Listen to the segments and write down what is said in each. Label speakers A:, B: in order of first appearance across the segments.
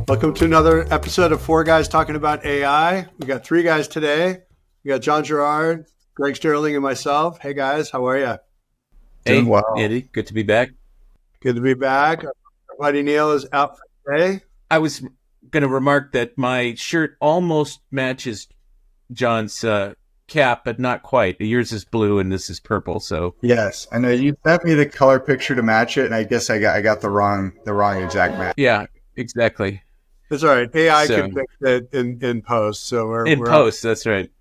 A: Welcome to another episode of Four Guys Talking About AI. We got three guys today. We got John Gerard, Greg Sterling, and myself. Hey guys, how are you?
B: Doing
C: Hey,
B: well.
C: Andy, good to be back.
A: Good to be back. Our buddy Neil is out for today.
C: I was going to remark that my shirt almost matches John's cap, but not quite. Yours is blue and this is purple. So
B: Yes, I know you sent me the color picture to match it, and I guess I got the wrong exact match.
C: yeah, exactly.
A: That's all right. AI
C: So
A: can fix it in post. So we're
C: in post, that's right.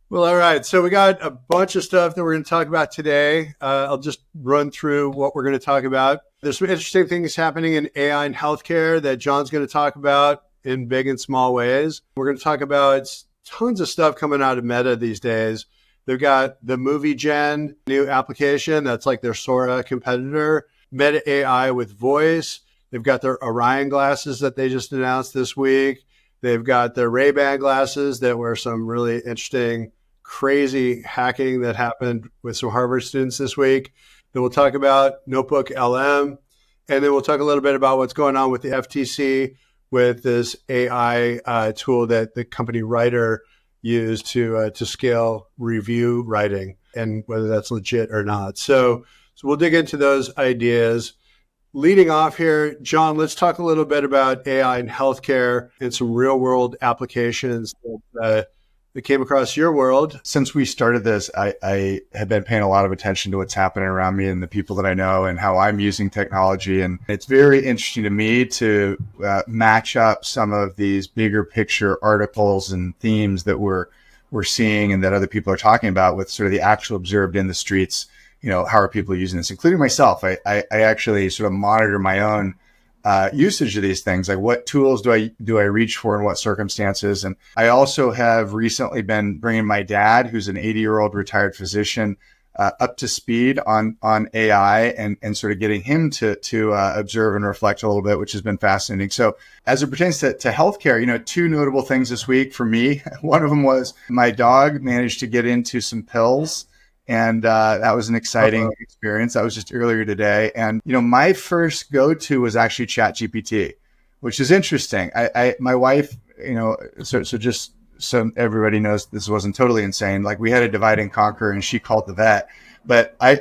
A: Well, all right. So we got a bunch of stuff that we're going to talk about today. I'll just run through what we're going to talk about. There's some interesting things happening in AI and healthcare that John's going to talk about in big and small ways. We're going to talk about tons of stuff coming out of Meta these days. They've got the Movie Gen new application that's like their Sora competitor, Meta AI with voice. They've got their Orion glasses that they just announced this week. They've got their Ray-Ban glasses that were some really interesting, crazy hacking that happened with some Harvard students this week. Then we'll talk about Notebook LM. And then we'll talk a little bit about what's going on with the FTC with this AI tool that the company Writer used to scale review writing and whether that's legit or not. So we'll dig into those ideas. Leading off here, John, let's talk a little bit about AI in healthcare and some real world applications that came across your world.
B: Since we started this, I have been paying a lot of attention to what's happening around me and the people that I know and how I'm using technology. And it's very interesting to me to match up some of these bigger picture articles and themes that we're seeing and that other people are talking about with sort of the actual observed in the streets. You know, how are people using this, including myself? I actually sort of monitor my own usage of these things. Like, what tools do I reach for in what circumstances? And I also have recently been bringing my dad, who's an 80-year-old retired physician, up to speed on AI and sort of getting him to observe and reflect a little bit, which has been fascinating. So as it pertains to healthcare, you know, two notable things this week for me. One of them was my dog managed to get into some pills. And that was an exciting experience. That was just earlier today. And, you know, my first go-to was actually ChatGPT, which is interesting. My wife, you know, so just so everybody knows this wasn't totally insane. Like, we had a divide and conquer and she called the vet. But I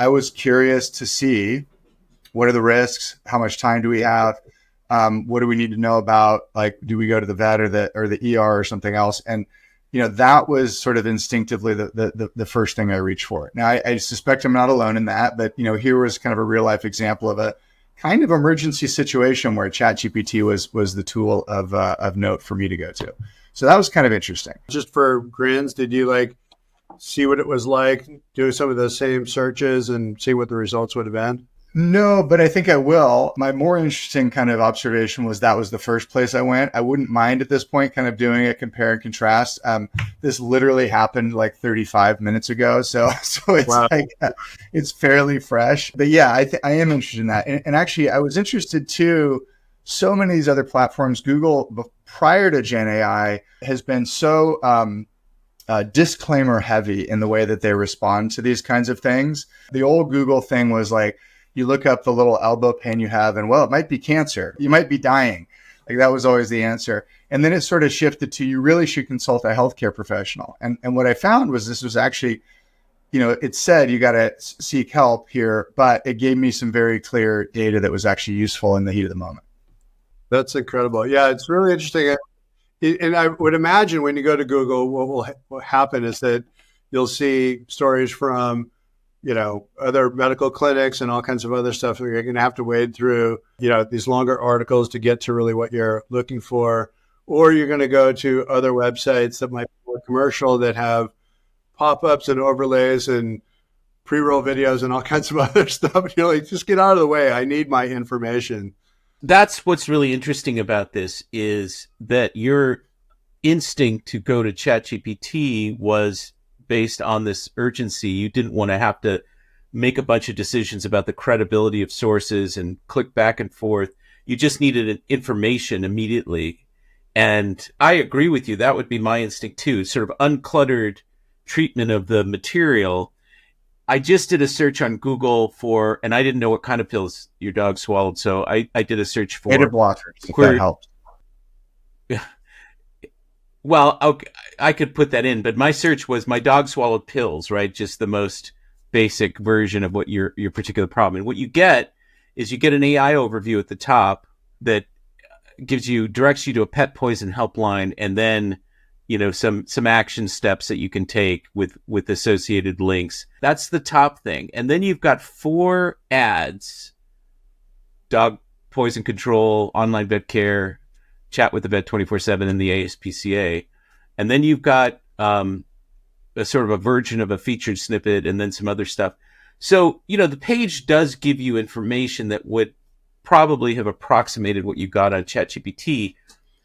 B: was curious to see what are the risks? How much time do we have? What do we need to know about? Like, do we go to the vet or the ER or something else? And you know, that was sort of instinctively the first thing I reached for. Now, I suspect I'm not alone in that, but, you know, here was kind of a real life example of a kind of emergency situation where ChatGPT was the tool of note for me to go to. So that was kind of interesting.
A: Just for grins, did you like see what it was like doing some of those same searches and see what the results would have been?
B: No, but I think I will. My more interesting kind of observation was that was the first place I went. I wouldn't mind at this point kind of doing a compare and contrast. This literally happened like 35 minutes ago. So it's
A: Wow.
B: like, it's fairly fresh. But yeah, I am interested in that. And actually, I was interested too. So many of these other platforms, Google, prior to Gen AI, has been so disclaimer heavy in the way that they respond to these kinds of things. The old Google thing was like, you look up the little elbow pain you have and, well, it might be cancer. You might be dying. Like, that was always the answer. And then it sort of shifted to, you really should consult a healthcare professional. And what I found was this was actually, you know, it said you got to seek help here, but it gave me some very clear data that was actually useful in the heat of the moment.
A: That's incredible. Yeah, it's really interesting. And I would imagine when you go to Google, what will happen is that you'll see stories from, you know, other medical clinics and all kinds of other stuff. You're going to have to wade through, you know, these longer articles to get to really what you're looking for. Or you're going to go to other websites that might be more commercial that have pop-ups and overlays and pre-roll videos and all kinds of other stuff. You're like, just get out of the way. I need my information.
C: That's what's really interesting about this is that your instinct to go to ChatGPT was based on this urgency. You didn't want to have to make a bunch of decisions about the credibility of sources and click back and forth. You just needed information immediately. And I agree with you. That would be my instinct too, sort of uncluttered treatment of the material. I just did a search on Google for, and I didn't know what kind of pills your dog swallowed. So I did a search
B: Beta
C: for
B: blockers, if that
C: query.
B: helps.
C: Well, okay, I could put that in, but my search was my dog swallowed pills, right? Just the most basic version of what your particular problem. And what you get is you get an AI overview at the top that directs you to a pet poison helpline, and then some action steps that you can take with associated links. That's the top thing. And then you've got 4 ads: dog poison control, online vet care, chat with the vet 24/7, and the ASPCA. And then you've got a sort of a version of a featured snippet, and then some other stuff. So, the page does give you information that would probably have approximated what you got on ChatGPT,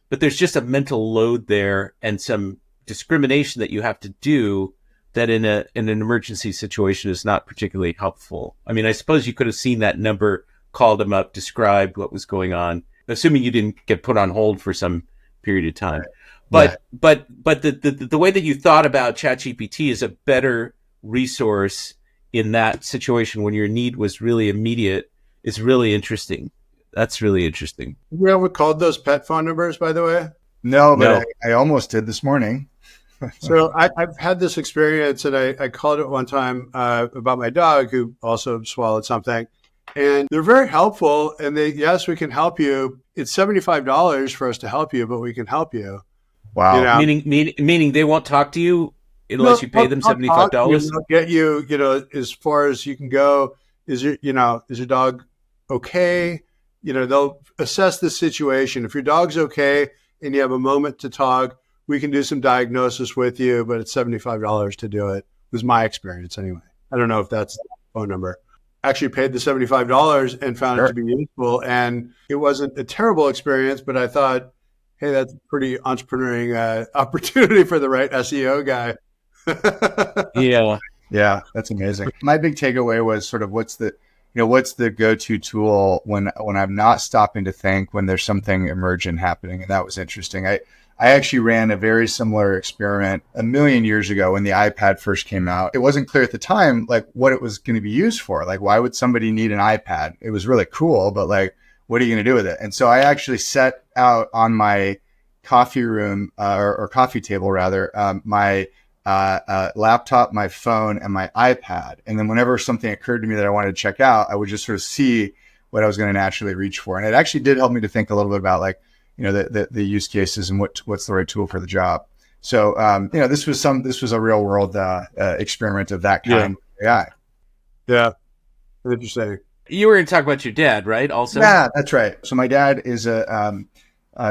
C: but there's just a mental load there and some discrimination that you have to do that in an emergency situation is not particularly helpful. I mean, I suppose you could have seen that number, called them up, described what was going on, assuming you didn't get put on hold for some period of time. But the way that you thought about ChatGPT is a better resource in that situation when your need was really immediate. Is really interesting. That's really interesting.
A: You ever called those pet phone numbers, by the way?
B: No, but I almost did this morning.
A: So I've had this experience, and I called it one time about my dog who also swallowed something. And they're very helpful. And yes, we can help you. It's $75 for us to help you, but we can help you.
B: Wow.
C: Meaning they won't talk to you unless you pay them $75.
A: They'll get you, as far as you can go. Is your dog okay? They'll assess the situation. If your dog's okay and you have a moment to talk, we can do some diagnosis with you, but it's $75 to do it. Was my experience anyway. I don't know if that's the phone number. Actually paid the $75 and found it to be useful. And it wasn't a terrible experience, but I thought, hey, that's a pretty entrepreneurial opportunity for the right SEO guy.
B: Yeah, that's amazing. My big takeaway was sort of what's the go-to tool when I'm not stopping to think when there's something emergent happening. And that was interesting. I actually ran a very similar experiment a million years ago when the iPad first came out. It wasn't clear at the time, like, what it was going to be used for. Like, why would somebody need an iPad? It was really cool, but like, what are you going to do with it? And so I actually set out on my coffee room or coffee table rather, my laptop, my phone, and my iPad. And then whenever something occurred to me that I wanted to check out, I would just sort of see what I was going to naturally reach for. And it actually did help me to think a little bit about the use cases and what's the right tool for the job. So, this was a real world experiment of that kind.
A: Yeah. Interesting.
C: You were going to talk about your dad, right? Also.
B: Yeah, that's right. So my dad is a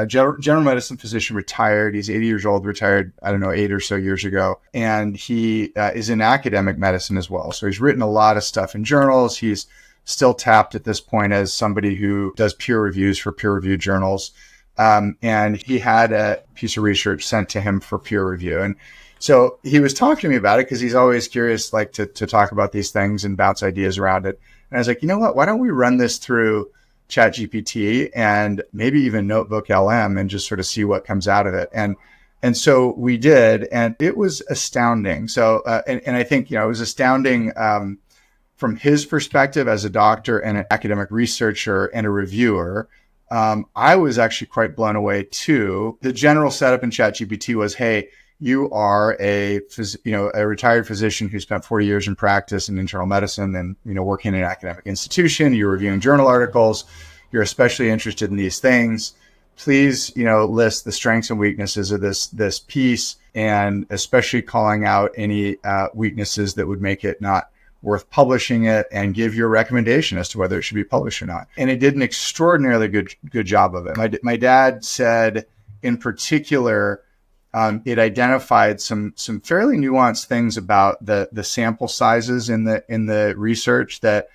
B: general medicine physician, retired. He's 80 years old, retired, 8 or so years ago. And he is in academic medicine as well. So he's written a lot of stuff in journals. He's still tapped at this point as somebody who does peer reviews for peer-reviewed journals. And he had a piece of research sent to him for peer review. And so he was talking to me about it because he's always curious, like to talk about these things and bounce ideas around it. And I was like, you know what, why don't we run this through ChatGPT and maybe even Notebook LM and just sort of see what comes out of it. And so we did, and it was astounding. So, and I think, it was astounding, from his perspective as a doctor and an academic researcher and a reviewer. I was actually quite blown away too. The general setup in ChatGPT was, hey, you are a retired physician who spent 40 years in practice in internal medicine and, working in an academic institution. You're reviewing journal articles. You're especially interested in these things. Please, list the strengths and weaknesses of this piece, and especially calling out any weaknesses that would make it not worth publishing it, and give your recommendation as to whether it should be published or not. And it did an extraordinarily good job of it. My dad said in particular, it identified some fairly nuanced things about the sample sizes in the research that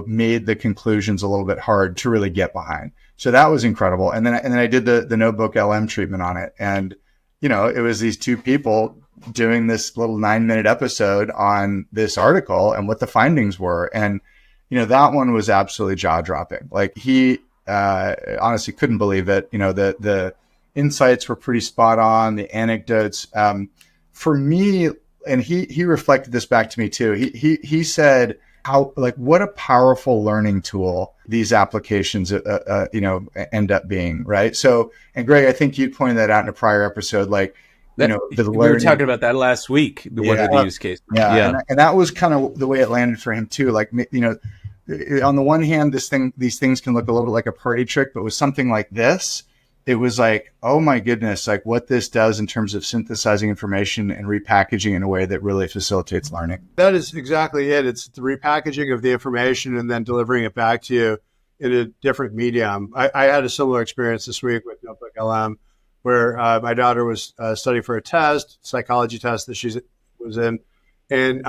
B: made the conclusions a little bit hard to really get behind. So that was incredible. And then I did the Notebook LM treatment on it, and it was these two people doing this little 9-minute episode on this article and what the findings were, and that one was absolutely jaw dropping. Like, he honestly couldn't believe it. The insights were pretty spot on. The anecdotes, for me, and he reflected this back to me too. He said how, like, what a powerful learning tool these applications end up being, right? So, and Greg, I think you pointed that out in a prior episode, like,
C: we were talking about that last week. One of the use cases.
B: Yeah. And that was kind of the way it landed for him too. Like, on the one hand, these things can look a little bit like a party trick, but with something like this, it was like, oh my goodness, like what this does in terms of synthesizing information and repackaging in a way that really facilitates learning.
A: That is exactly it. It's the repackaging of the information and then delivering it back to you in a different medium. I had a similar experience this week with Notebook LM, where my daughter was studying for a test, psychology test that she was in. And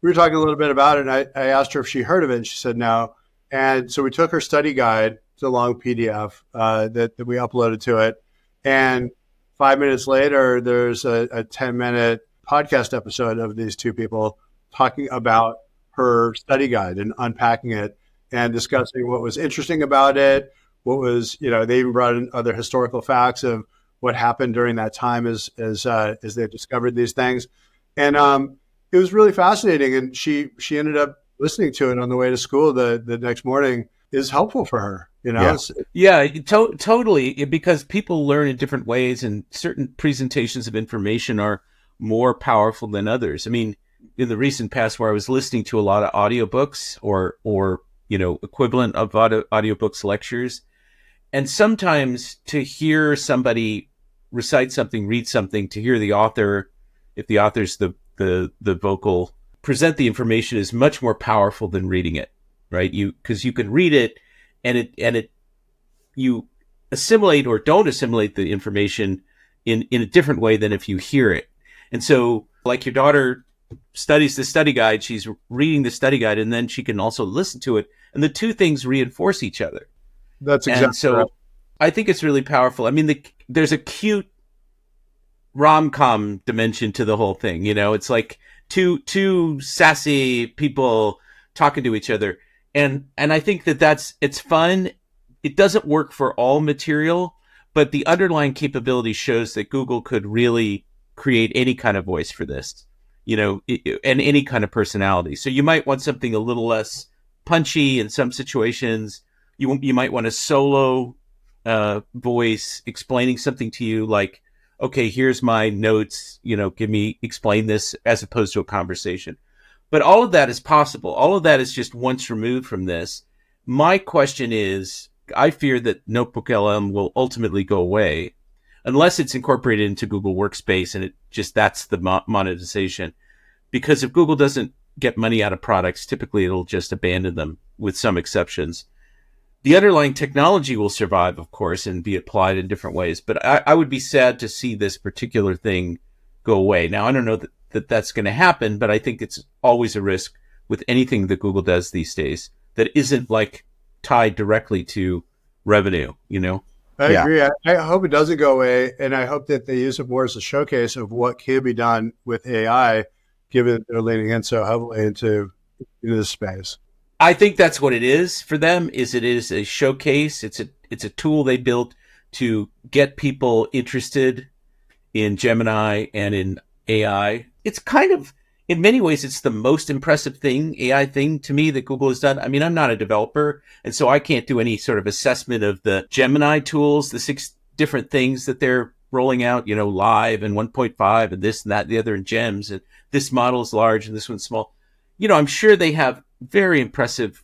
A: we were talking a little bit about it, and I asked her if she heard of it, and she said no. And so we took her study guide. It's a long PDF that we uploaded to it. And 5 minutes later, there's a 10-minute podcast episode of these two people talking about her study guide and unpacking it and discussing what was interesting about it. What was, they even brought in other historical facts of what happened during that time as they discovered these things. And it was really fascinating. And she ended up listening to it on the way to school the next morning. Is helpful for her,
C: Totally, because people learn in different ways, and certain presentations of information are more powerful than others. I mean, in the recent past, where I was listening to a lot of audiobooks or equivalent of audiobooks lectures, and sometimes to hear somebody recite something, read something, to hear the author, if the author's the vocal, present the information is much more powerful than reading it. Right, because you can read it, and you assimilate or don't assimilate the information in a different way than if you hear it. And so, like your daughter studies the study guide, she's reading the study guide, and then she can also listen to it, and the two things reinforce each other.
A: That's exactly.
C: And so,
A: right.
C: I think it's really powerful. I mean, there's a cute rom-com dimension to the whole thing. It's like two sassy people talking to each other. And I think it's fun. It doesn't work for all material, but the underlying capability shows that Google could really create any kind of voice for this, and any kind of personality. So you might want something a little less punchy in some situations. You might want a solo voice explaining something to you, like, okay, here's my notes, explain this, as opposed to a conversation. But all of that is possible. All of that is just once removed from this. My question is, I fear that Notebook LM will ultimately go away unless it's incorporated into Google Workspace, and that's the monetization. Because if Google doesn't get money out of products, typically it'll just abandon them, with some exceptions. The underlying technology will survive, of course, and be applied in different ways. But I would be sad to see this particular thing go away. Now, I don't know that that's going to happen, but I think it's always a risk with anything that Google does these days that isn't like tied directly to revenue,
A: I agree. I hope it doesn't go away, and I hope that they use it more as a showcase of what can be done with AI, given that they're leaning in so heavily into this space.
C: I think that's what it is for them. It is a showcase. It's a tool they built to get people interested in Gemini and in AI. It's kind of, in many ways, it's the most impressive AI thing to me that Google has done. I mean, I'm not a developer, and so I can't do any sort of assessment of the Gemini tools, the 6 different things that they're rolling out, live and 1.5 and this and that and the other in gems. And this model is large and this one's small. I'm sure they have very impressive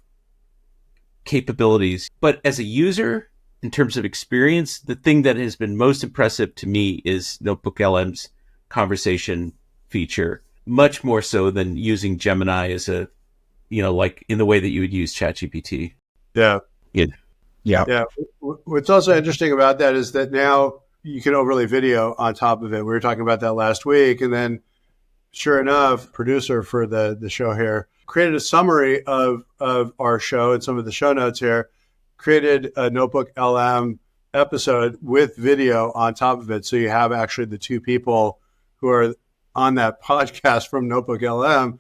C: capabilities. But as a user, in terms of experience, the thing that has been most impressive to me is Notebook LM's conversation feature, much more so than using Gemini as like in the way that you would use ChatGPT.
A: Yeah.
B: Yeah.
A: What's also interesting about that is that now you can overlay video on top of it. We were talking about that last week. And then sure enough, producer for the show here created a summary of our show and some of the show notes here, created a Notebook LM episode with video on top of it. So you have actually the two people who are on that podcast from Notebook LM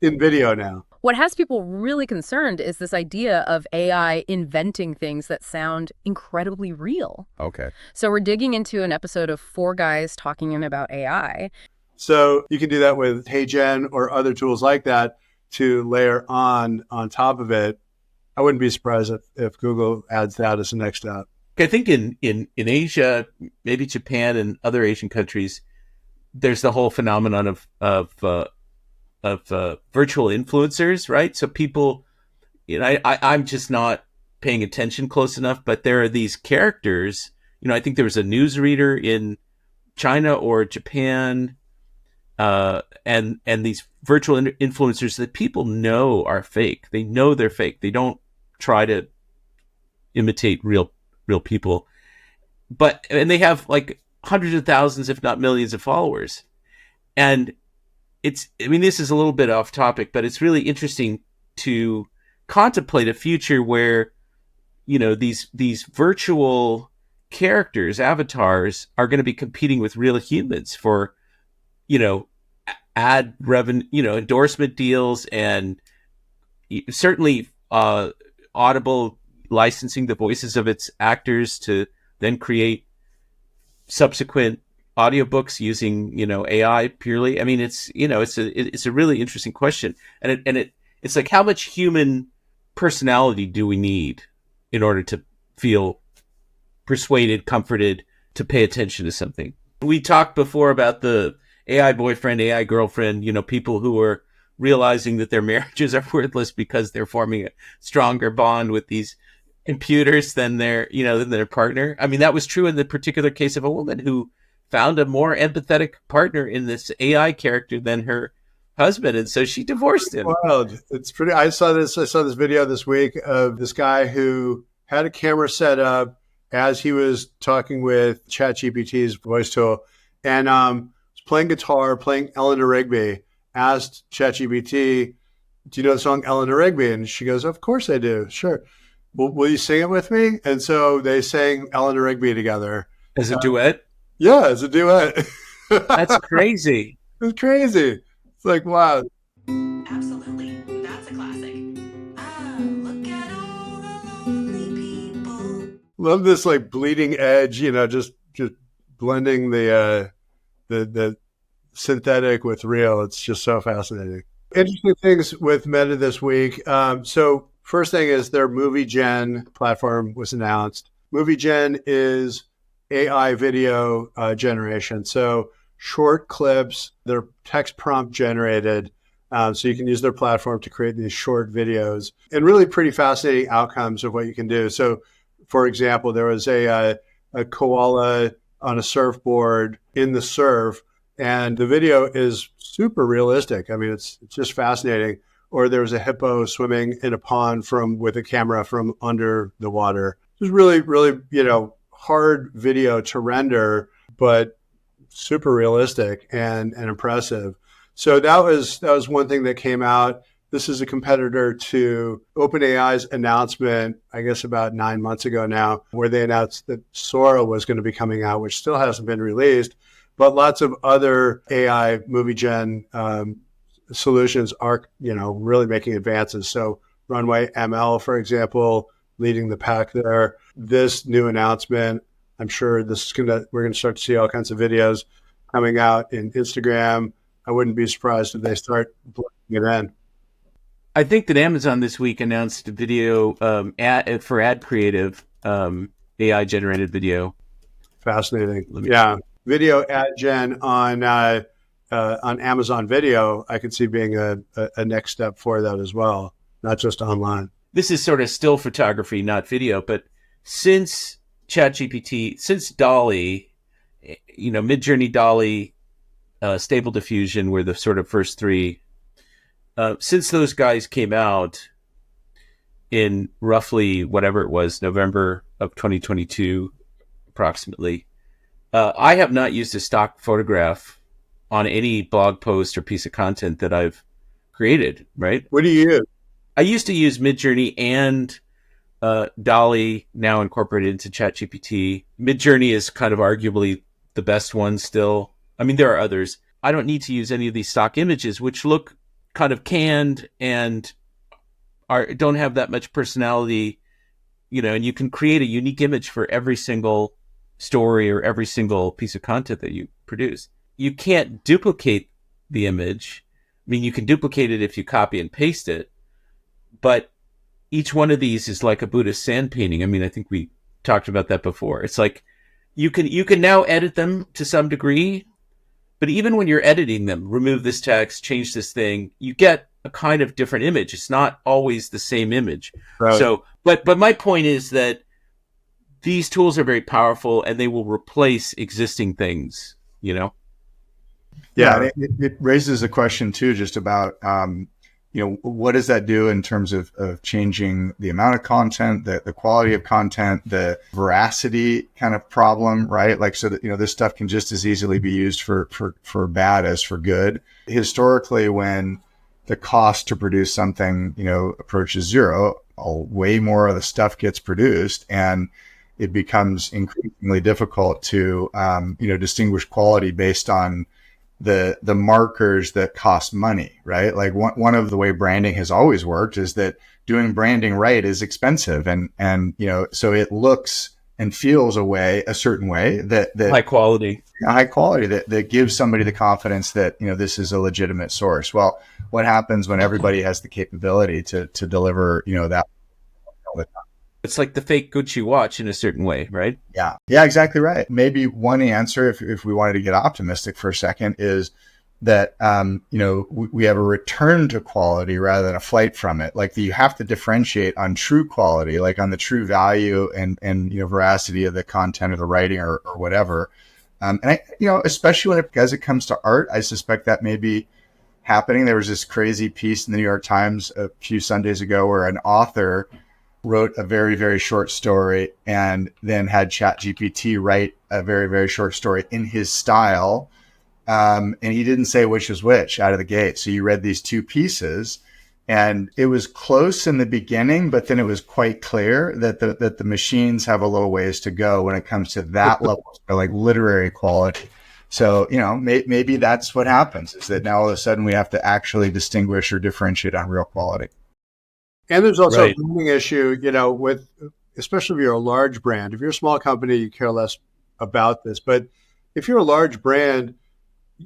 A: in video now.
D: What has people really concerned is this idea of AI inventing things that sound incredibly real.
E: Okay.
D: So we're digging into an episode of 4 guys talking about AI.
A: So you can do that with HeyGen or other tools like that to layer on top of it. I wouldn't be surprised if Google adds that as the next step.
C: I think in Asia, maybe Japan and other Asian countries, there's the whole phenomenon of virtual influencers, right? So people, I'm just not paying attention close enough, but there are these characters. I think there was a newsreader in China or Japan, and these virtual influencers that people know are fake. They know they're fake. They don't try to imitate real people, and they have like hundreds of thousands, if not millions, of followers. And this is a little bit off topic, but it's really interesting to contemplate a future where, these virtual characters, avatars, are going to be competing with real humans for, ad revenue, endorsement deals, and certainly Audible licensing the voices of its actors to then create subsequent audiobooks using, AI purely. It's a really interesting question. And it's like, how much human personality do we need in order to feel persuaded, comforted, to pay attention to something? We talked before about the AI boyfriend, AI girlfriend, people who are realizing that their marriages are worthless because they're forming a stronger bond with these computers than their partner. That was true in the particular case of a woman who found a more empathetic partner in this AI character than her husband, and so she divorced him.
A: Wild. It's pretty. I saw this video this week of this guy who had a camera set up as he was talking with ChatGPT's voice tool, and was playing guitar, playing Eleanor Rigby. Asked ChatGPT, "Do you know the song Eleanor Rigby?" And she goes, "Of course I do. Sure. Well, will you sing it with me?" And so they sang Eleanor Rigby together
C: as a duet.
A: Yeah, as a duet.
C: That's crazy.
A: It's crazy. It's like, wow.
E: Absolutely. That's a classic. Look at all the lonely people.
A: Love this like bleeding edge, just blending the synthetic with real. It's just so fascinating. Interesting things with Meta this week. So first thing is their Movie Gen platform was announced. Movie Gen is AI video generation. So short clips, they're text prompt generated. So you can use their platform to create these short videos and really pretty fascinating outcomes of what you can do. So for example, there was a koala on a surfboard in the surf, and the video is super realistic. It's just fascinating. Or there was a hippo swimming in a pond with a camera from under the water. It was really, really, hard video to render, but super realistic and impressive. So that was one thing that came out. This is a competitor to OpenAI's announcement, I guess about 9 months ago now, where they announced that Sora was going to be coming out, which still hasn't been released. But lots of other AI movie gen solutions are, really making advances. So Runway ML, for example, leading the pack there. This new announcement, I'm sure we're going to start to see all kinds of videos coming out in Instagram. I wouldn't be surprised if they start blending it in.
C: I think that Amazon this week announced a video for ad creative, AI generated video.
A: Fascinating. Yeah. Video ad gen on Amazon Video, I could see being a next step for that as well, not just online.
C: This is sort of still photography, not video, but since ChatGPT, since DALL-E, Midjourney, DALL-E, Stable Diffusion were the sort of first three. Since those guys came out in roughly whatever it was, November of 2022, approximately, I have not used a stock photograph on any blog post or piece of content that I've created, right?
A: What do you use?
C: I used to use Midjourney and DALL-E, now incorporated into ChatGPT. Midjourney is kind of arguably the best one still. There are others. I don't need to use any of these stock images, which look kind of canned and don't have that much personality, and you can create a unique image for every single story or every single piece of content that you produce. you can't duplicate the image. I mean, you can duplicate it if you copy and paste it, but each one of these is like a Buddhist sand painting. I mean, I think we talked about that before. It's like you can now edit them to some degree, but even when you're editing them, remove this text, change this thing, you get a kind of different image. It's not always the same image.
B: Right.
C: So, but my point is that these tools are very powerful and they will replace existing things, you know?
B: Yeah, it raises a question too, just about, what does that do in terms of changing the amount of content, the quality of content, the veracity kind of problem, right? Like, so that, this stuff can just as easily be used for bad as for good. Historically, when the cost to produce something, approaches zero, way more of the stuff gets produced, and it becomes increasingly difficult to, distinguish quality based on the markers that cost money, right? Like one of the way branding has always worked is that doing branding right is expensive, and so it looks and feels a certain way that
C: high quality
B: that gives somebody the confidence that this is a legitimate source. Well, what happens when everybody has the capability to deliver that?
C: It's like the fake Gucci watch in a certain way, right?
B: Yeah, exactly right. Maybe one answer, if we wanted to get optimistic for a second, is that we have a return to quality rather than a flight from it. Like you have to differentiate on true quality, like on the true value and veracity of the content of the writing or whatever. And especially as it comes to art, I suspect that may be happening. There was this crazy piece in the New York Times a few Sundays ago where an author wrote a very, very short story and then had ChatGPT write a very, very short story in his style. And he didn't say which was which out of the gate. So you read these two pieces and it was close in the beginning, but then it was quite clear that the machines have a little ways to go when it comes to that level of like literary quality. So, maybe that's what happens, is that now all of a sudden we have to actually distinguish or differentiate on real quality.
A: And there's also
C: Right.
A: a branding issue, with, especially if you're a large brand. If you're a small company, you care less about this. But if you're a large brand,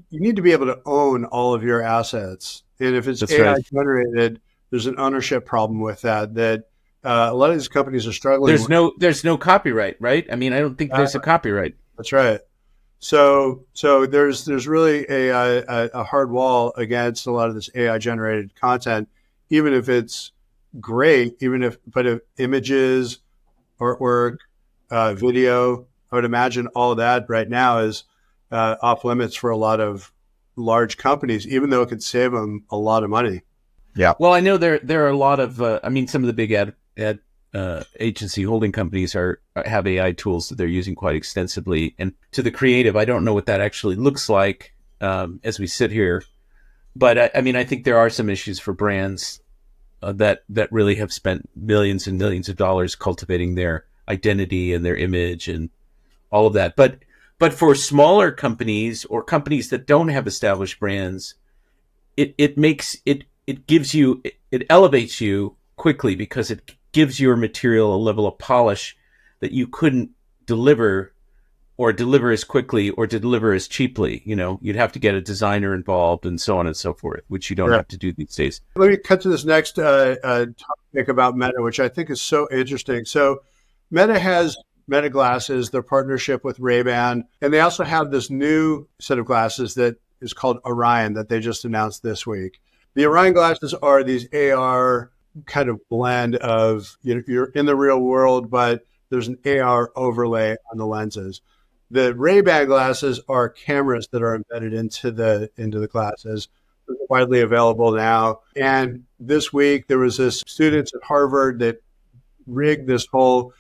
A: you need to be able to own all of your assets. And if it's
C: That's
A: AI
C: right.
A: generated, there's an ownership problem with that a lot of these companies are struggling with.
C: There's no copyright, right? I mean, I don't think there's a copyright.
A: That's right. So there's really a hard wall against a lot of this AI generated content, even if it's great, but if images, artwork, video, I would imagine all of that right now is off limits for a lot of large companies, even though it could save them a lot of money.
B: Yeah.
C: Well, I know there are a lot of, some of the big ad agency holding companies have AI tools that they're using quite extensively. And to the creative, I don't know what that actually looks like as we sit here. But I think there are some issues for brands that really have spent millions and millions of dollars cultivating their identity and their image and all of that. But for smaller companies or companies that don't have established brands, it elevates you quickly because it gives your material a level of polish that you couldn't deliver as quickly or deliver as cheaply. You'd have to get a designer involved and so on and so forth, which you don't have to do these days.
A: Let me cut to this next topic about Meta, which I think is so interesting. So Meta has Meta glasses, their partnership with Ray-Ban, and they also have this new set of glasses that is called Orion that they just announced this week. The Orion glasses are these AR kind of blend of, you're in the real world, but there's an AR overlay on the lenses. The Ray-Ban glasses are cameras that are embedded into the glasses. They're widely available now. And this week there was this students at Harvard that rigged this whole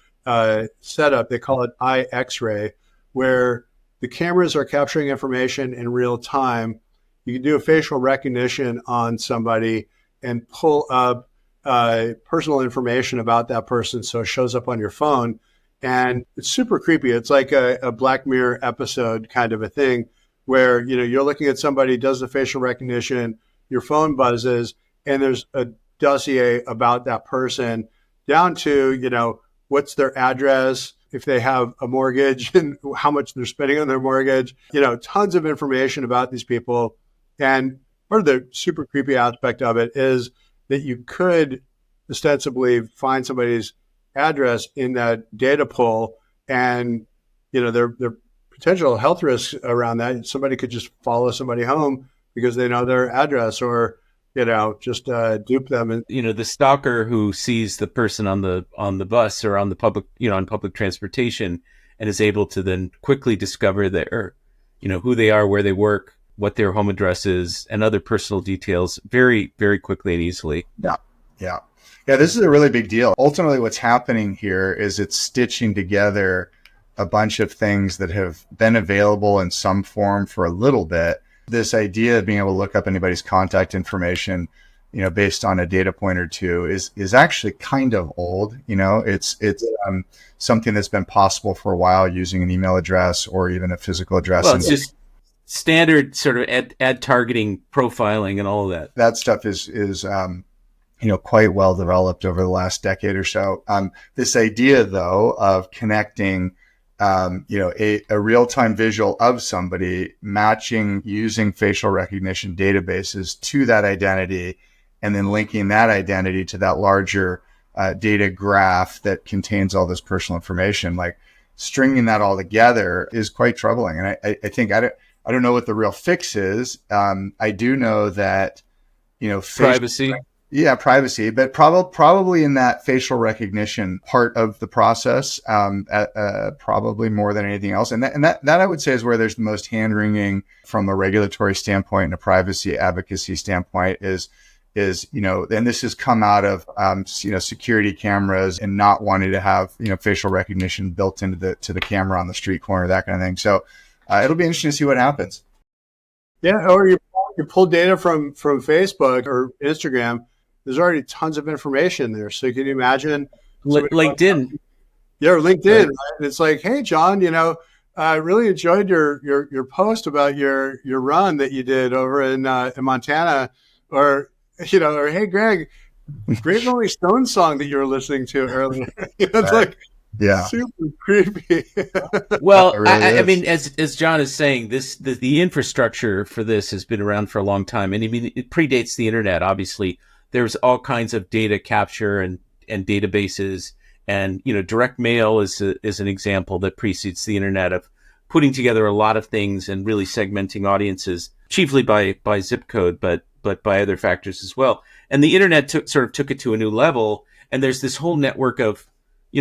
A: setup. They call it eye X-ray, where the cameras are capturing information in real time. You can do a facial recognition on somebody and pull up personal information about that person, so it shows up on your phone. And it's super creepy. It's like a Black Mirror episode kind of a thing where, you're looking at somebody, does the facial recognition, your phone buzzes, and there's a dossier about that person down to, what's their address, if they have a mortgage and how much they're spending on their mortgage, tons of information about these people. And part of the super creepy aspect of it is that you could ostensibly find somebody's address in that data pool, and their potential health risks around that. Somebody could just follow somebody home because they know their address, or just dupe them. And
C: the stalker who sees the person on the bus or on the public, on public transportation, and is able to then quickly discover who they are, where they work, what their home address is, and other personal details very, very quickly and easily.
B: Yeah, this is a really big deal. Ultimately, what's happening here is it's stitching together a bunch of things that have been available in some form for a little bit. This idea of being able to look up anybody's contact information, based on a data point or two is actually kind of old. It's something that's been possible for a while using an email address or even a physical address.
C: Well, it's just standard sort of ad targeting, profiling, and all of that.
B: That stuff is quite well developed over the last decade or so. This idea, though, of connecting, a real-time visual of somebody, matching using facial recognition databases to that identity, and then linking that identity to that larger data graph that contains all this personal information, like stringing that all together is quite troubling. And I think I don't know what the real fix is. I do know that,
C: privacy.
B: Yeah, privacy, but probably in that facial recognition part of the process, probably more than anything else. And that I would say is where there's the most hand wringing from a regulatory standpoint and a privacy advocacy standpoint is, and this has come out of, security cameras and not wanting to have, facial recognition built into the camera on the street corner, that kind of thing. So it'll be interesting to see what happens.
A: Yeah. Or you pull data from Facebook or Instagram. There's already tons of information there. So can you imagine
C: LinkedIn?
A: Yeah, or LinkedIn. Right? And it's like, hey, John, I really enjoyed your post about your run that you did over in Montana, or hey, Greg, great Rolling Stones song that you were listening to earlier. It's like, yeah, super creepy.
C: Well, really I mean, as John is saying, the infrastructure for this has been around for a long time, and I mean, it predates the internet. Obviously, there's all kinds of data capture and databases, and direct mail is an example that precedes the internet of putting together a lot of things and really segmenting audiences, chiefly by zip code, but by other factors as well. And the internet took it to a new level, and there's this whole network of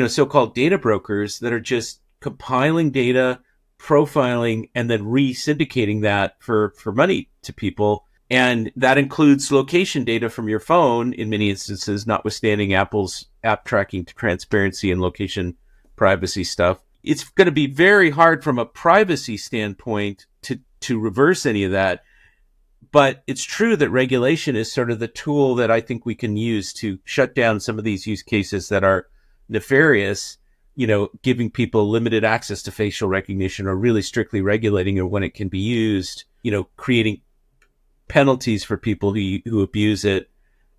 C: so-called data brokers that are just compiling data, profiling, and then re-syndicating that for money to people. And that includes location data from your phone in many instances, notwithstanding Apple's app tracking transparency and location privacy stuff. It's going to be very hard from a privacy standpoint to reverse any of that. But it's true that regulation is sort of the tool that I think we can use to shut down some of these use cases that are nefarious, giving people limited access to facial recognition, or really strictly regulating it when it can be used, creating penalties for people who abuse it,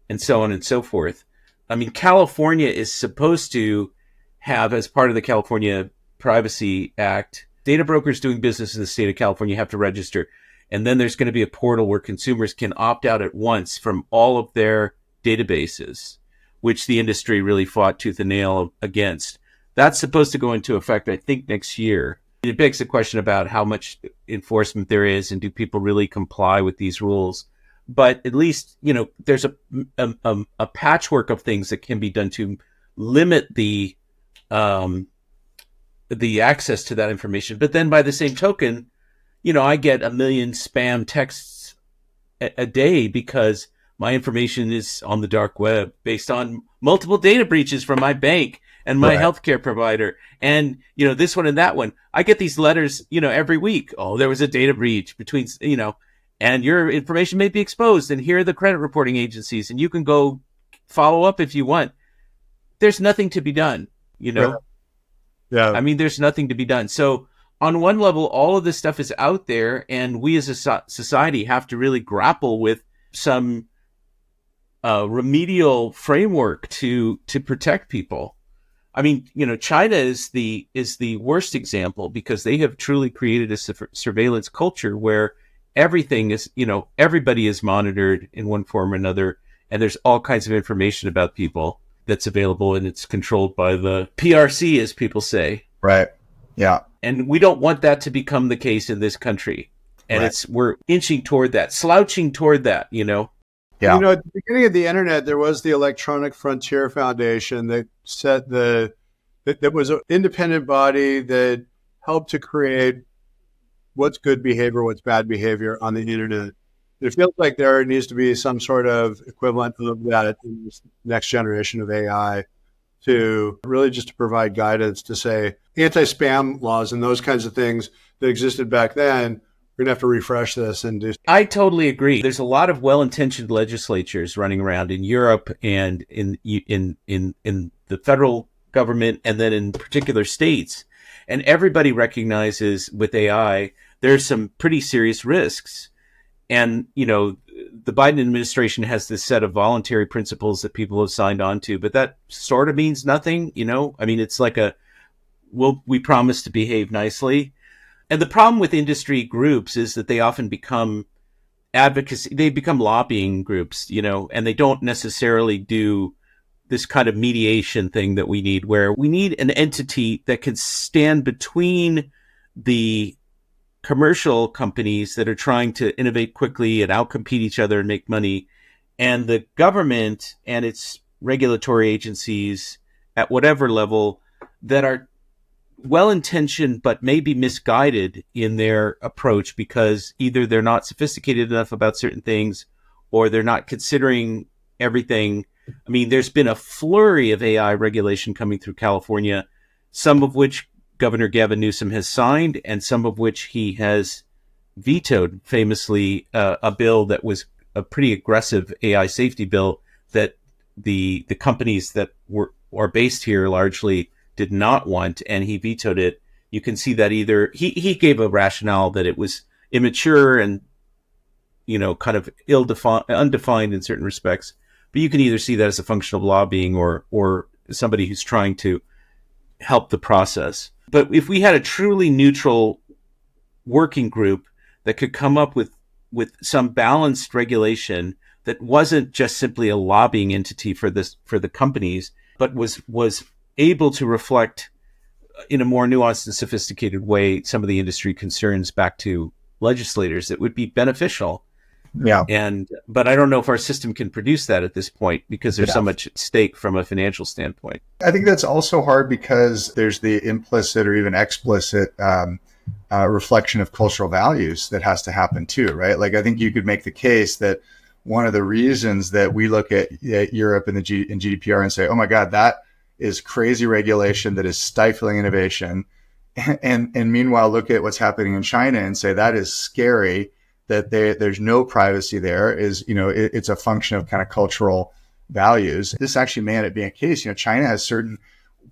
C: and so on and so forth. I mean, California is supposed to have, as part of the California Privacy Act, data brokers doing business in the state of California have to register. And then there's going to be a portal where consumers can opt out at once from all of their databases, which the industry really fought tooth and nail against. That's supposed to go into effect, I think, next year. It begs the question about how much enforcement there is, and do people really comply with these rules? But at least, there's a patchwork of things that can be done to limit the access to that information. But then by the same token, I get 1 million spam texts a day because my information is on the dark web based on multiple data breaches from my bank and my healthcare provider, and this one and that one. I get these letters, every week. Oh, there was a data breach between, and your information may be exposed, and here are the credit reporting agencies, and you can go follow up if you want. There's nothing to be done,
A: Yeah.
C: I mean, there's nothing to be done. So on one level, all of this stuff is out there, and we as a society have to really grapple with some remedial framework to protect people. I mean, China is the worst example because they have truly created a surveillance culture where everything is, everybody is monitored in one form or another, and there's all kinds of information about people that's available, and it's controlled by the PRC, as people say.
B: Right. Yeah.
C: And we don't want that to become the case in this country. And
B: Right.
C: we're inching toward that, slouching toward that,
B: Yeah.
A: At the beginning of the internet, there was the Electronic Frontier Foundation that set that was an independent body that helped to create what's good behavior, what's bad behavior on the internet. It feels like there needs to be some sort of equivalent of that in this next generation of AI to really just to provide guidance to say anti-spam laws and those kinds of things that existed back then. We're going to have to refresh this and do.
C: I totally agree. There's a lot of well-intentioned legislatures running around in Europe and in the federal government, and then in particular states. And everybody recognizes with AI, there's some pretty serious risks. And, the Biden administration has this set of voluntary principles that people have signed on to, but that sort of means nothing. I mean, it's like we promise to behave nicely. And the problem with industry groups is that they often become advocacy, they become lobbying groups, and they don't necessarily do this kind of mediation thing that we need, where we need an entity that can stand between the commercial companies that are trying to innovate quickly and outcompete each other and make money, and the government and its regulatory agencies at whatever level that are well-intentioned but maybe misguided in their approach because either they're not sophisticated enough about certain things or they're not considering everything. I mean, there's been a flurry of AI regulation coming through California, some of which Governor Gavin Newsom has signed and some of which he has vetoed, famously a bill that was a pretty aggressive AI safety bill that the companies that are based here largely did not want, and he vetoed it. You can see that either he gave a rationale that it was immature and kind of undefined in certain respects, but you can either see that as a function of lobbying or somebody who's trying to help the process. But if we had a truly neutral working group that could come up with some balanced regulation that wasn't just simply a lobbying entity for the companies, but was able to reflect in a more nuanced and sophisticated way some of the industry concerns back to legislators, it would be beneficial.
B: Yeah.
C: But I don't know if our system can produce that at this point because there's so much at stake from a financial standpoint.
B: I think that's also hard because there's the implicit or even explicit reflection of cultural values that has to happen too, right? Like, I think you could make the case that one of the reasons that we look at Europe and and GDPR and say, oh my God, that is crazy regulation that is stifling innovation. And meanwhile, look at what's happening in China and say that is scary, that there's no privacy there, is, it's a function of kind of cultural values. This actually may end up being a case. China has certain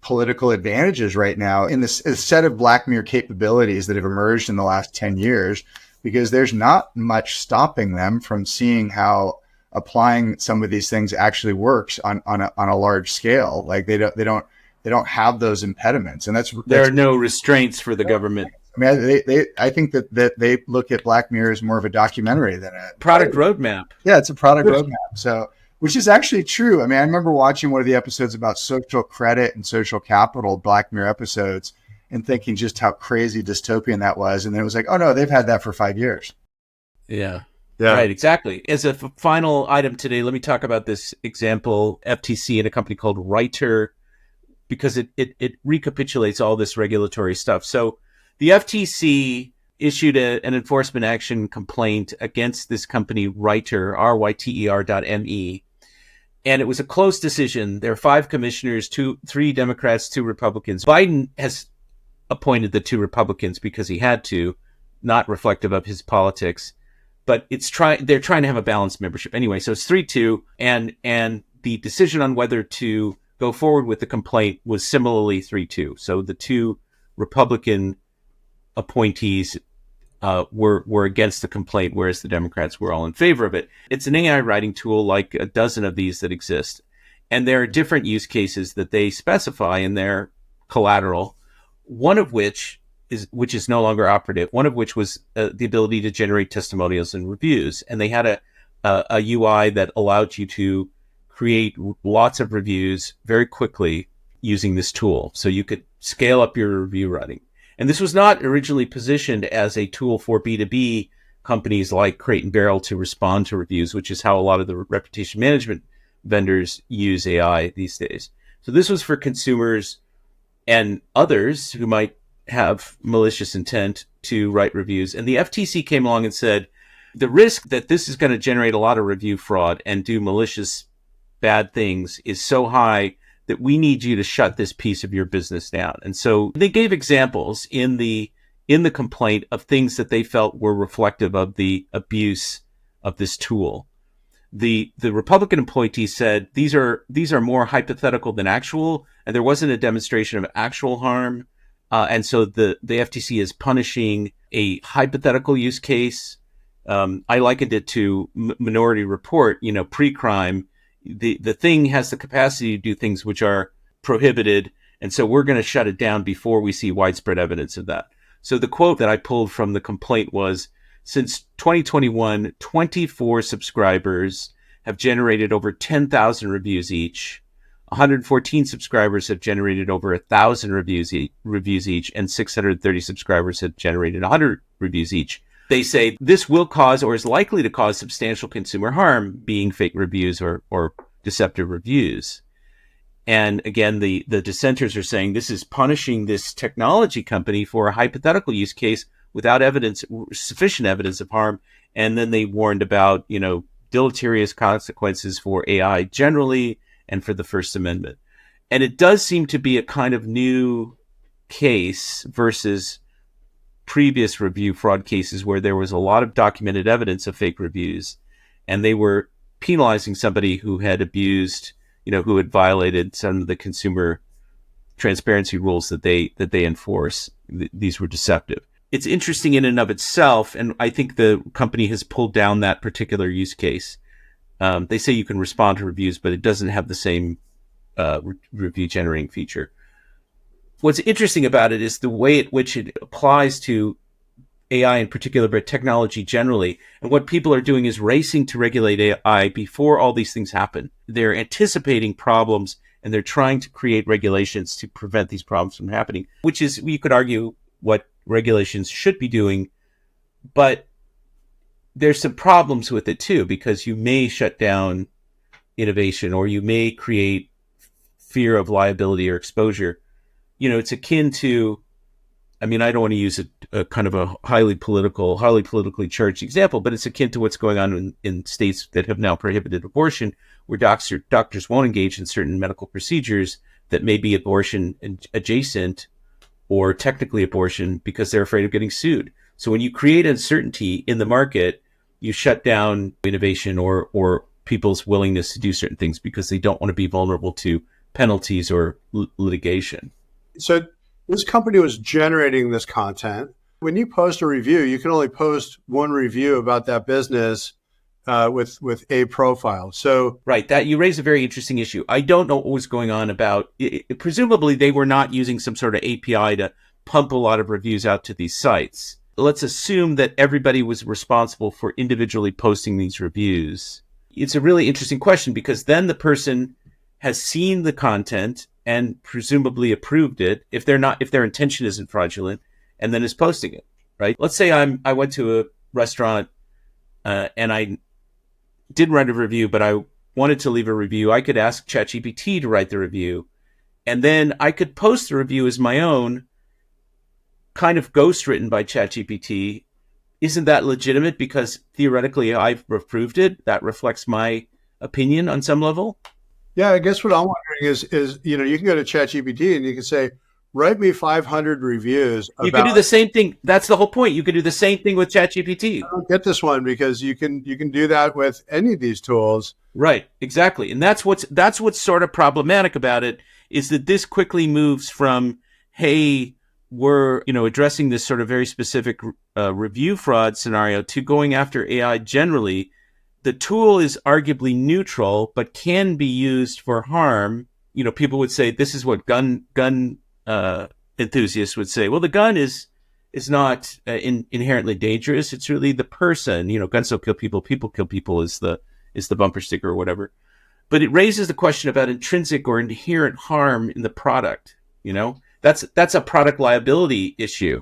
B: political advantages right now in this set of Black Mirror capabilities that have emerged in the last 10 years, because there's not much stopping them from seeing how applying some of these things actually works on a large scale. Like they don't have those impediments, and
C: there are no restraints for the government.
B: I mean, I think that they look at Black Mirror as more of a documentary than a
C: product roadmap.
B: Yeah, it's a product roadmap. So, which is actually true. I mean, I remember watching one of the episodes about social credit and social capital, Black Mirror episodes, and thinking just how crazy dystopian that was. And then it was like, oh no, they've had that for 5 years.
C: Yeah. Right, exactly. As a final item today, let me talk about this example, FTC and a company called Writer, because it recapitulates all this regulatory stuff. So the FTC issued an enforcement action complaint against this company, Writer, RYTER.me. And it was a close decision. There are 5 commissioners, 3 Democrats, 2 Republicans. Biden has appointed the 2 Republicans because he had to, not reflective of his politics. But they're trying to have a balanced membership. Anyway, so it's 3-2. And the decision on whether to go forward with the complaint was similarly 3-2. So the 2 Republican appointees were against the complaint, whereas the Democrats were all in favor of it. It's an AI writing tool like a dozen of these that exist. And there are different use cases that they specify in their collateral, one of which is no longer operative, one of which was the ability to generate testimonials and reviews. And they had a UI that allowed you to create lots of reviews very quickly using this tool. So you could scale up your review writing. And this was not originally positioned as a tool for B2B companies like Crate and Barrel to respond to reviews, which is how a lot of the reputation management vendors use AI these days. So this was for consumers and others who might have malicious intent to write reviews. And the FTC came along and said, the risk that this is going to generate a lot of review fraud and do malicious bad things is so high that we need you to shut this piece of your business down. And so they gave examples in the complaint of things that they felt were reflective of the abuse of this tool. The Republican appointee said these are more hypothetical than actual, and there wasn't a demonstration of actual harm. And so the FTC is punishing a hypothetical use case. I likened it to Minority Report, pre-crime. The thing has the capacity to do things which are prohibited. And so we're going to shut it down before we see widespread evidence of that. So the quote that I pulled from the complaint was, since 2021, 24 subscribers have generated over 10,000 reviews each. 114 subscribers have generated over 1,000 reviews each, and 630 subscribers have generated 100 reviews each. They say this will cause or is likely to cause substantial consumer harm, being fake reviews or deceptive reviews. And again, the dissenters are saying this is punishing this technology company for a hypothetical use case without sufficient evidence of harm. And then they warned about, deleterious consequences for AI generally and for the First Amendment. And it does seem to be a kind of new case versus previous review fraud cases where there was a lot of documented evidence of fake reviews, and they were penalizing somebody who had abused, who had violated some of the consumer transparency rules that they enforce. These were deceptive. It's interesting in and of itself, and I think the company has pulled down that particular use case. They say you can respond to reviews, but it doesn't have the same review generating feature. What's interesting about it is the way at which it applies to AI in particular, but technology generally. And what people are doing is racing to regulate AI before all these things happen. They're anticipating problems, and they're trying to create regulations to prevent these problems from happening, which is, you could argue, what regulations should be doing. But there's some problems with it too, because you may shut down innovation, or you may create fear of liability or exposure. It's akin to, I don't want to use a kind of a highly politically charged example, but it's akin to what's going on in states that have now prohibited abortion, where doctors won't engage in certain medical procedures that may be abortion adjacent or technically abortion because they're afraid of getting sued. So when you create uncertainty in the market, you shut down innovation or people's willingness to do certain things because they don't want to be vulnerable to penalties or litigation.
A: So this company was generating this content. When you post a review, you can only post one review about that business with a profile. So
C: right, that you raise a very interesting issue. I don't know what was going on about it. Presumably, they were not using some sort of API to pump a lot of reviews out to these sites. Let's assume that everybody was responsible for individually posting these reviews. It's a really interesting question, because then the person has seen the content and presumably approved it if their intention isn't fraudulent, and then is posting it, right? Let's say I went to a restaurant and I didn't write a review, but I wanted to leave a review. I could ask ChatGPT to write the review, and then I could post the review as my own, kind of ghost written by ChatGPT. Isn't that legitimate? Because theoretically I've approved it. That reflects my opinion on some level.
A: Yeah, I guess what I'm wondering is you can go to ChatGPT and you can say, write me 500 reviews.
C: You can do the same thing. That's the whole point. You can do the same thing with ChatGPT.
A: I don't get this one, because you can do that with any of these tools.
C: Right, exactly. And that's what's sort of problematic about it, is that this quickly moves from, hey, we're addressing this sort of very specific review fraud scenario, to going after AI generally, the tool is arguably neutral, but can be used for harm. You know, people would say this is what gun enthusiasts would say. Well, the gun is not inherently dangerous. It's really the person. You know, guns don't kill people. People kill people is the bumper sticker or whatever. But it raises the question about intrinsic or inherent harm in the product. You know, that's a product liability issue.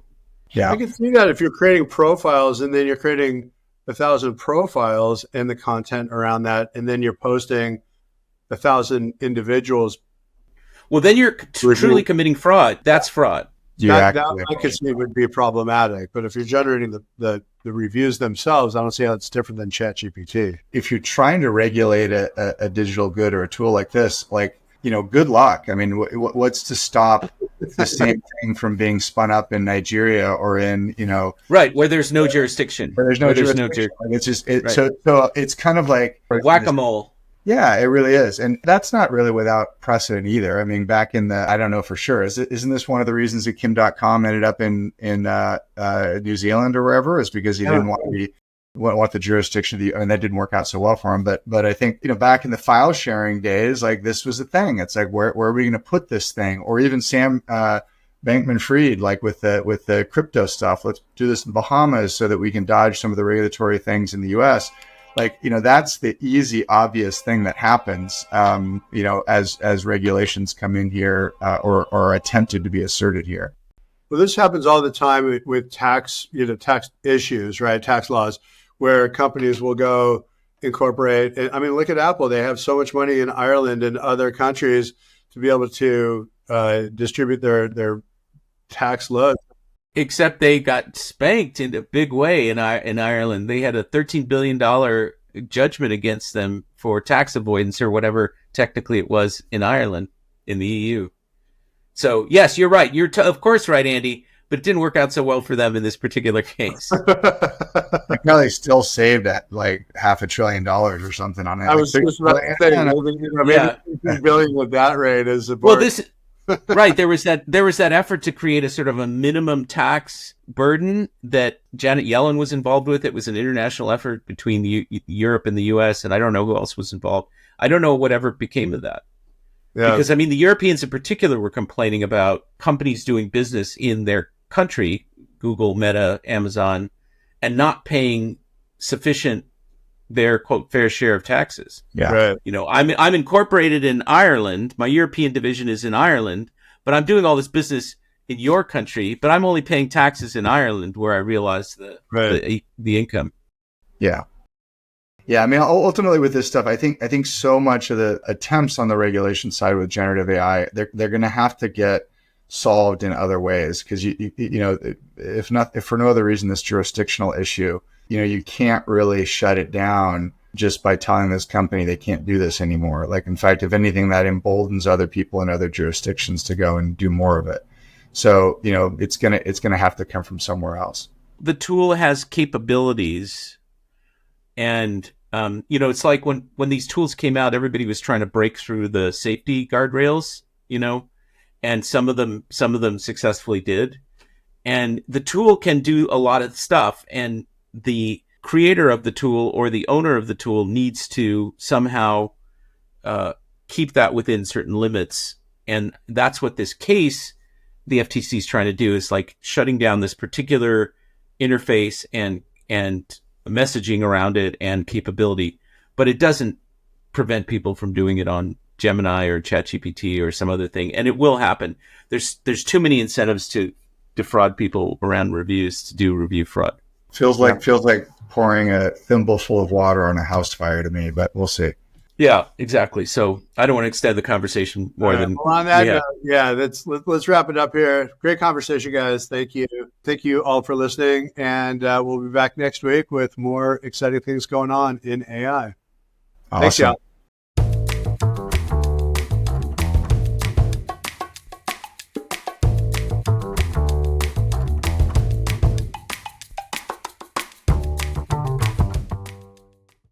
B: Yeah.
A: I can see that if you're creating profiles and then you're creating 1,000 profiles and the content around that, and then you're posting 1,000 individuals.
C: Well, then you're truly committing fraud. That's fraud.
A: That I could see would be problematic. But if you're generating the reviews themselves, I don't see how it's different than ChatGPT.
B: If you're trying to regulate a digital good or a tool like this, like, you know, good luck. I mean, what's to stop the same thing from being spun up in Nigeria or in, you know,
C: right, where there's no jurisdiction.
B: Where there's no jurisdiction. Like, it's just right. So it's kind of like
C: whack-a-mole.
B: Yeah, it really is. And that's not really without precedent either. I mean, back in I don't know for sure. Isn't this one of the reasons that Kim.com ended up in New Zealand or wherever, is because he didn't want the jurisdiction and that didn't work out so well for him. But I think, you know, back in the file sharing days, like, this was a thing. It's like, where are we going to put this thing? Or even Sam Bankman-Fried, like with the crypto stuff, let's do this in Bahamas so that we can dodge some of the regulatory things in the US. Like, you know, that's the easy, obvious thing that happens, you know, as regulations come in here or are attempted to be asserted here.
A: Well, this happens all the time with tax issues, right? Tax laws, where companies will go incorporate. I mean, look at Apple. They have so much money in Ireland and other countries to be able to distribute their tax load.
C: Except they got spanked in a big way in Ireland. They had a $13 billion judgment against them for tax avoidance or whatever technically it was in Ireland, in the EU. So, yes, you're right. You're of course right, Andy, but it didn't work out so well for them in this particular case.
B: They probably still saved at like $500 billion or something on it.
A: I was just about to say, maybe $13 billion with that rate is
C: right. There was that effort to create a sort of a minimum tax burden that Janet Yellen was involved with. It was an international effort between Europe and the US, and I don't know who else was involved. I don't know whatever became of that. Yeah. Because, I mean, the Europeans in particular were complaining about companies doing business in their country, Google, Meta, Amazon, and not paying sufficient their, quote, fair share of taxes.
B: Yeah.
A: Right.
C: You know, I'm incorporated in Ireland. My European division is in Ireland, but I'm doing all this business in your country, but I'm only paying taxes in Ireland where I realize the income.
B: Yeah. Yeah, I mean, ultimately with this stuff, I think so much of the attempts on the regulation side with generative AI, they're going to have to get solved in other ways, because you know, if for no other reason, this jurisdictional issue, you know, you can't really shut it down just by telling this company they can't do this anymore. Like, in fact, if anything, that emboldens other people in other jurisdictions to go and do more of it. So, you know, it's gonna have to come from somewhere else.
C: The tool has capabilities, and you know, it's like when these tools came out, everybody was trying to break through the safety guardrails, you know, and some of them successfully did. And the tool can do a lot of stuff, and the creator of the tool or the owner of the tool needs to somehow keep that within certain limits. And that's what this case, the FTC is trying to do, is like shutting down this particular interface and messaging around it and capability, but it doesn't prevent people from doing it on Gemini or ChatGPT or some other thing. And it will happen. There's too many incentives to defraud people around reviews to do review fraud.
B: Feels like pouring a thimbleful of water on a house fire to me, but we'll see.
C: Yeah, exactly. So I don't want to extend the conversation more than.
A: Well, on that note, let's wrap it up here. Great conversation, guys. Thank you all for listening, and we'll be back next week with more exciting things going on in AI.
B: Awesome.
A: Thanks, y'all.